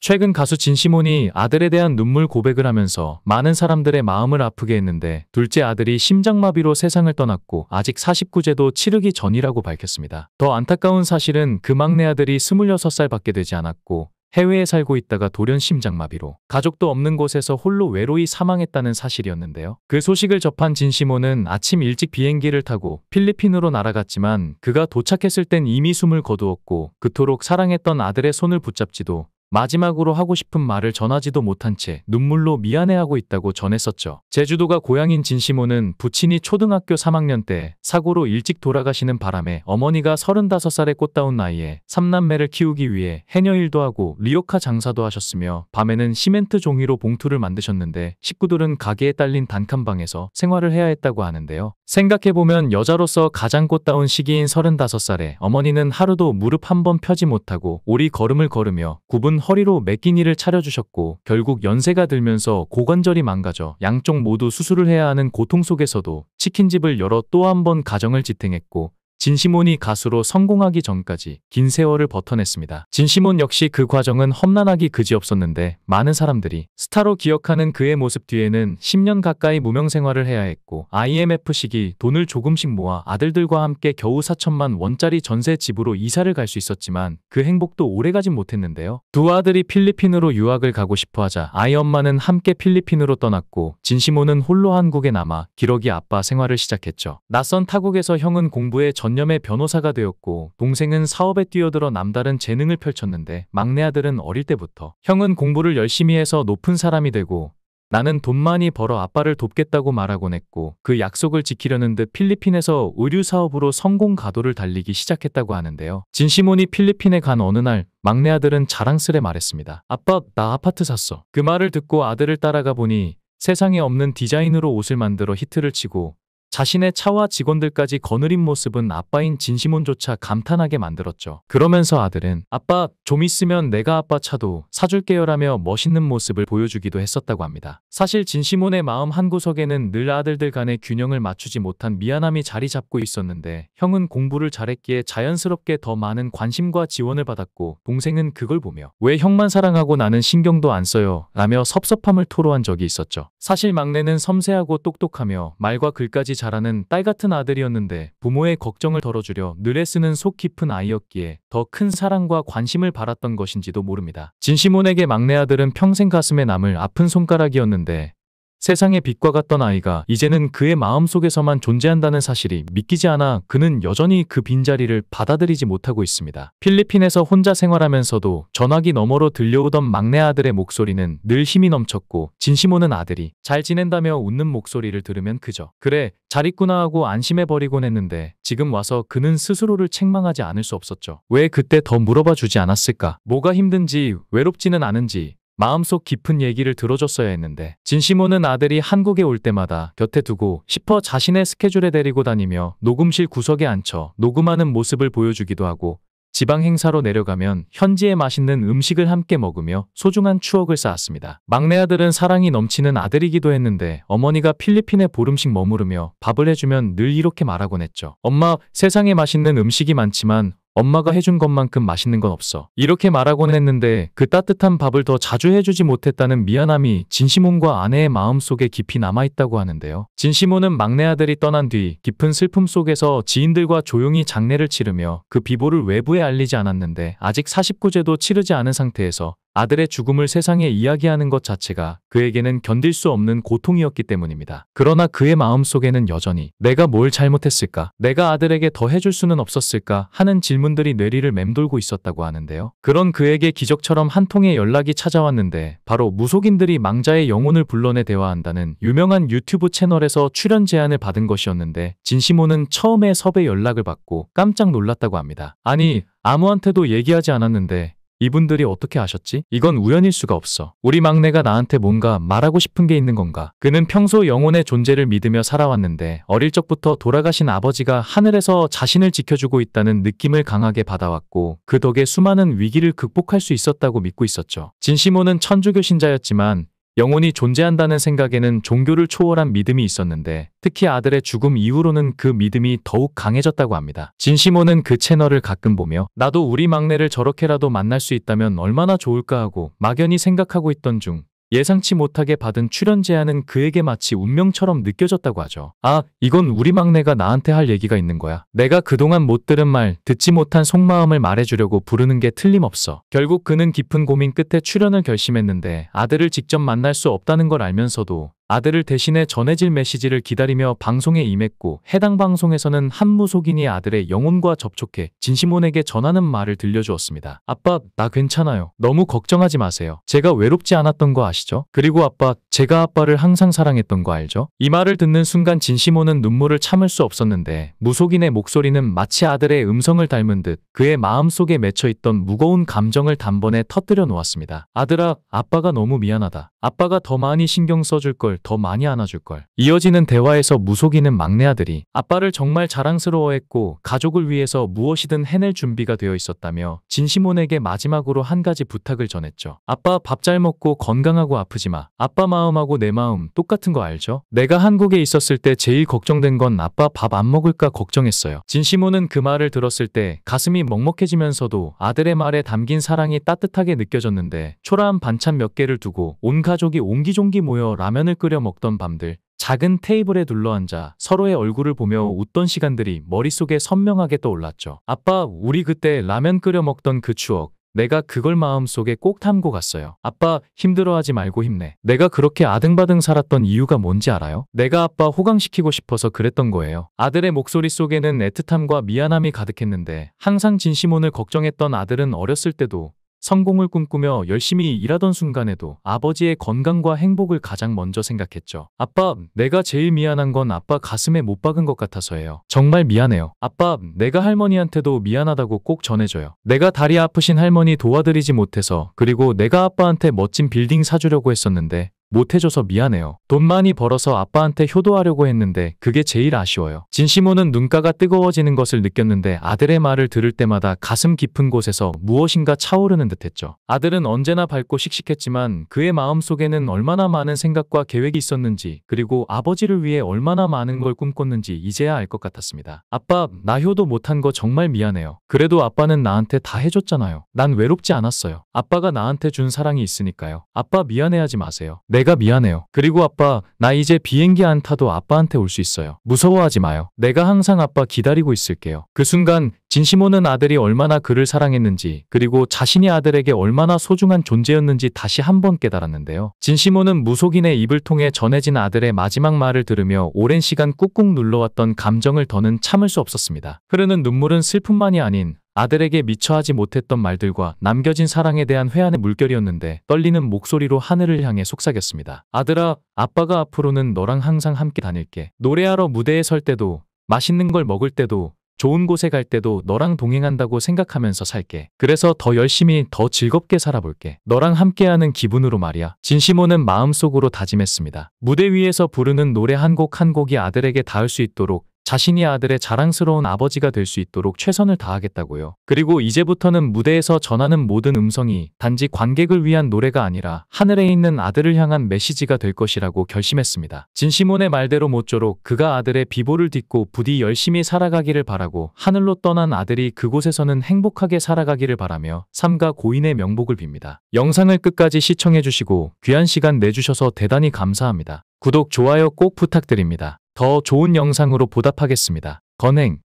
최근 가수 진시몬이 아들에 대한 눈물 고백을 하면서 많은 사람들의 마음을 아프게 했는데 둘째 아들이 심장마비로 세상을 떠났고 아직 49제도 치르기 전이라고 밝혔습니다. 더 안타까운 사실은 그 막내 아들이 26살밖에 되지 않았고 해외에 살고 있다가 돌연 심장마비로 가족도 없는 곳에서 홀로 외로이 사망했다는 사실이었는데요. 그 소식을 접한 진시몬은 아침 일찍 비행기를 타고 필리핀으로 날아갔지만 그가 도착했을 땐 이미 숨을 거두었고 그토록 사랑했던 아들의 손을 붙잡지도 마지막으로 하고 싶은 말을 전하지도 못한 채 눈물로 미안해하고 있다고 전했었죠. 제주도가 고향인 진시몬은 부친이 초등학교 3학년 때 사고로 일찍 돌아가시는 바람에 어머니가 35살의 꽃다운 나이에 3남매를 키우기 위해 해녀 일도 하고 리오카 장사도 하셨으며 밤에는 시멘트 종이로 봉투를 만드셨는데 식구들은 가게에 딸린 단칸방에서 생활을 해야 했다고 하는데요. 생각해보면 여자로서 가장 꽃다운 시기인 35살에 어머니는 하루도 무릎 한 번 펴지 못하고 오리 걸음을 걸으며 굽은 허리로 매끼니를 차려주셨고 결국 연세가 들면서 고관절이 망가져 양쪽 모두 수술을 해야 하는 고통 속에서도 치킨집을 열어 또 한 번 가정을 지탱했고 진시몬이 가수로 성공하기 전까지 긴 세월을 버텨냈습니다. 진시몬 역시 그 과정은 험난하기 그지없었는데 많은 사람들이 스타로 기억하는 그의 모습 뒤에는 10년 가까이 무명 생활을 해야 했고 IMF 시기 돈을 조금씩 모아 아들들과 함께 겨우 4천만 원짜리 전세 집으로 이사를 갈 수 있었지만 그 행복도 오래가진 못했는데요. 두 아들이 필리핀으로 유학을 가고 싶어 하자 아이 엄마는 함께 필리핀으로 떠났고 진시몬은 홀로 한국에 남아 기러기 아빠 생활을 시작했죠. 낯선 타국에서 형은 공부에 전념의 변호사가 되었고 동생은 사업에 뛰어들어 남다른 재능을 펼쳤는데 막내 아들은 어릴 때부터 형은 공부를 열심히 해서 높은 사람이 되고 나는 돈 많이 벌어 아빠를 돕겠다고 말하곤 했고 그 약속을 지키려는 듯 필리핀에서 의류 사업으로 성공 가도를 달리기 시작했다고 하는데요. 진시몬이 필리핀에 간 어느 날 막내 아들은 자랑스레 말했습니다. 아빠, 나 아파트 샀어. 그 말을 듣고 아들을 따라가 보니 세상에 없는 디자인으로 옷을 만들어 히트를 치고 자신의 차와 직원들까지 거느린 모습은 아빠인 진시몬조차 감탄하게 만들었죠. 그러면서 아들은 아빠 좀 있으면 내가 아빠 차도 사줄게요라며 멋있는 모습을 보여주기도 했었다고 합니다. 사실 진시몬의 마음 한구석에는 늘 아들들 간의 균형을 맞추지 못한 미안함이 자리 잡고 있었는데 형은 공부를 잘했기에 자연스럽게 더 많은 관심과 지원을 받았고 동생은 그걸 보며 왜 형만 사랑하고 나는 신경도 안 써요 라며 섭섭함을 토로한 적이 있었죠. 사실 막내는 섬세하고 똑똑하며 말과 글까지 잘하는 딸 같은 아들이었는데 부모의 걱정을 덜어주려 늘 애쓰는 속 깊은 아이였기에 더 큰 사랑과 관심을 바랐던 것인지도 모릅니다. 진시몬에게 막내 아들은 평생 가슴에 남을 아픈 손가락이었는데 세상의 빛과 같던 아이가 이제는 그의 마음속에서만 존재한다는 사실이 믿기지 않아 그는 여전히 그 빈자리를 받아들이지 못하고 있습니다. 필리핀에서 혼자 생활하면서도 전화기 너머로 들려오던 막내 아들의 목소리는 늘 힘이 넘쳤고 진시몬은 아들이 잘 지낸다며 웃는 목소리를 들으면 그저 그래 잘 있구나 하고 안심해버리곤 했는데 지금 와서 그는 스스로를 책망하지 않을 수 없었죠. 왜 그때 더 물어봐 주지 않았을까? 뭐가 힘든지 외롭지는 않은지 마음속 깊은 얘기를 들어줬어야 했는데 진시몬은 아들이 한국에 올 때마다 곁에 두고 싶어 자신의 스케줄에 데리고 다니며 녹음실 구석에 앉혀 녹음하는 모습을 보여주기도 하고 지방 행사로 내려가면 현지의 맛있는 음식을 함께 먹으며 소중한 추억을 쌓았습니다. 막내 아들은 사랑이 넘치는 아들이기도 했는데 어머니가 필리핀에 보름씩 머무르며 밥을 해주면 늘 이렇게 말하곤 했죠. 엄마, 세상에 맛있는 음식이 많지만 엄마가 해준 것만큼 맛있는 건 없어. 이렇게 말하곤 했는데 그 따뜻한 밥을 더 자주 해주지 못했다는 미안함이 진시몬과 아내의 마음속에 깊이 남아있다고 하는데요. 진시몬은 막내 아들이 떠난 뒤 깊은 슬픔 속에서 지인들과 조용히 장례를 치르며 그 비보를 외부에 알리지 않았는데 아직 49제도 치르지 않은 상태에서 아들의 죽음을 세상에 이야기하는 것 자체가 그에게는 견딜 수 없는 고통이었기 때문입니다. 그러나 그의 마음속에는 여전히 내가 뭘 잘못했을까? 내가 아들에게 더 해줄 수는 없었을까? 하는 질문들이 뇌리를 맴돌고 있었다고 하는데요. 그런 그에게 기적처럼 한 통의 연락이 찾아왔는데 바로 무속인들이 망자의 영혼을 불러내 대화한다는 유명한 유튜브 채널에서 출연 제안을 받은 것이었는데 진시몬은 처음에 섭외 연락을 받고 깜짝 놀랐다고 합니다. 아니, 아무한테도 얘기하지 않았는데 이분들이 어떻게 아셨지? 이건 우연일 수가 없어. 우리 막내가 나한테 뭔가 말하고 싶은 게 있는 건가? 그는 평소 영혼의 존재를 믿으며 살아왔는데 어릴 적부터 돌아가신 아버지가 하늘에서 자신을 지켜주고 있다는 느낌을 강하게 받아왔고 그 덕에 수많은 위기를 극복할 수 있었다고 믿고 있었죠. 진시몬은 천주교 신자였지만 영혼이 존재한다는 생각에는 종교를 초월한 믿음이 있었는데 특히 아들의 죽음 이후로는 그 믿음이 더욱 강해졌다고 합니다. 진시모는 그 채널을 가끔 보며 나도 우리 막내를 저렇게라도 만날 수 있다면 얼마나 좋을까 하고 막연히 생각하고 있던 중 예상치 못하게 받은 출연 제안은 그에게 마치 운명처럼 느껴졌다고 하죠. 아, 이건 우리 막내가 나한테 할 얘기가 있는 거야. 내가 그동안 못 들은 말, 듣지 못한 속마음을 말해주려고 부르는 게 틀림없어. 결국 그는 깊은 고민 끝에 출연을 결심했는데 아들을 직접 만날 수 없다는 걸 알면서도 아들을 대신해 전해질 메시지를 기다리며 방송에 임했고 해당 방송에서는 한 무속인이 아들의 영혼과 접촉해 진시몬에게 전하는 말을 들려주었습니다. 아빠, 나 괜찮아요. 너무 걱정하지 마세요. 제가 외롭지 않았던 거 아시죠? 그리고 아빠, 제가 아빠를 항상 사랑했던 거 알죠? 이 말을 듣는 순간 진시몬은 눈물을 참을 수 없었는데 무속인의 목소리는 마치 아들의 음성을 닮은 듯 그의 마음속에 맺혀있던 무거운 감정을 단번에 터뜨려 놓았습니다. 아들아, 아빠가 너무 미안하다. 아빠가 더 많이 신경 써줄 걸, 더 많이 안아줄 걸. 이어지는 대화에서 무속인은 막내 아들이 아빠를 정말 자랑스러워했고 가족을 위해서 무엇이든 해낼 준비가 되어 있었다며 진시몬에게 마지막으로 한 가지 부탁을 전했죠. 아빠, 밥 잘 먹고 건강하고 아프지 마. 아빠 마음하고 내 마음 똑같은 거 알죠? 내가 한국에 있었을 때 제일 걱정된 건 아빠 밥 안 먹을까 걱정했어요. 진시몬은 그 말을 들었을 때 가슴이 먹먹해지면서도 아들의 말에 담긴 사랑이 따뜻하게 느껴졌는데 초라한 반찬 몇 개를 두고 온 가족이 옹기종기 모여 라면을 끓여 먹던 밤들, 작은 테이블에 둘러앉아 서로의 얼굴을 보며 웃던 시간들이 머릿속에 선명하게 떠올랐죠. 아빠, 우리 그때 라면 끓여 먹던 그 추억, 내가 그걸 마음속에 꼭 담고 갔어요. 아빠, 힘들어하지 말고 힘내. 내가 그렇게 아등바등 살았던 이유가 뭔지 알아요? 내가 아빠 호강시키고 싶어서 그랬던 거예요. 아들의 목소리 속에는 애틋함과 미안함이 가득했는데 항상 진시몬을 걱정했던 아들은 어렸을 때도 성공을 꿈꾸며 열심히 일하던 순간에도 아버지의 건강과 행복을 가장 먼저 생각했죠. 아빠, 내가 제일 미안한 건 아빠 가슴에 못 박은 것 같아서예요. 정말 미안해요. 아빠, 내가 할머니한테도 미안하다고 꼭 전해줘요. 내가 다리 아프신 할머니 도와드리지 못해서, 그리고 내가 아빠한테 멋진 빌딩 사주려고 했었는데 못해줘서 미안해요. 돈 많이 벌어서 아빠한테 효도하려고 했는데 그게 제일 아쉬워요. 진시몬은 눈가가 뜨거워지는 것을 느꼈는데 아들의 말을 들을 때마다 가슴 깊은 곳에서 무엇인가 차오르는 듯했죠. 아들은 언제나 밝고 씩씩했지만 그의 마음속에는 얼마나 많은 생각과 계획이 있었는지, 그리고 아버지를 위해 얼마나 많은 걸 꿈꿨는지 이제야 알 것 같았습니다. 아빠, 나 효도 못한 거 정말 미안해요. 그래도 아빠는 나한테 다 해줬잖아요. 난 외롭지 않았어요. 아빠가 나한테 준 사랑이 있으니까요. 아빠 미안해하지 마세요. 내가 미안해요. 그리고 아빠, 나 이제 비행기 안 타도 아빠한테 올 수 있어요. 무서워하지 마요. 내가 항상 아빠 기다리고 있을게요. 그 순간 진시몬은 아들이 얼마나 그를 사랑했는지, 그리고 자신이 아들에게 얼마나 소중한 존재였는지 다시 한번 깨달았는데요. 진시몬은 무속인의 입을 통해 전해진 아들의 마지막 말을 들으며 오랜 시간 꾹꾹 눌러왔던 감정을 더는 참을 수 없었습니다. 흐르는 눈물은 슬픔만이 아닌 아들에게 미처 하지 못했던 말들과 남겨진 사랑에 대한 회한의 물결이었는데 떨리는 목소리로 하늘을 향해 속삭였습니다. 아들아, 아빠가 앞으로는 너랑 항상 함께 다닐게. 노래하러 무대에 설 때도, 맛있는 걸 먹을 때도, 좋은 곳에 갈 때도 너랑 동행한다고 생각하면서 살게. 그래서 더 열심히 더 즐겁게 살아볼게. 너랑 함께하는 기분으로 말이야. 진시몬은 마음속으로 다짐했습니다. 무대 위에서 부르는 노래 한 곡 한 곡이 아들에게 닿을 수 있도록, 자신이 아들의 자랑스러운 아버지가 될 수 있도록 최선을 다하겠다고요. 그리고 이제부터는 무대에서 전하는 모든 음성이 단지 관객을 위한 노래가 아니라 하늘에 있는 아들을 향한 메시지가 될 것이라고 결심했습니다. 진시몬의 말대로 모쪼록 그가 아들의 비보를 딛고 부디 열심히 살아가기를 바라고 하늘로 떠난 아들이 그곳에서는 행복하게 살아가기를 바라며 삼가 고인의 명복을 빕니다. 영상을 끝까지 시청해주시고 귀한 시간 내주셔서 대단히 감사합니다. 구독, 좋아요 꼭 부탁드립니다. 더 좋은 영상으로 보답하겠습니다. 건행.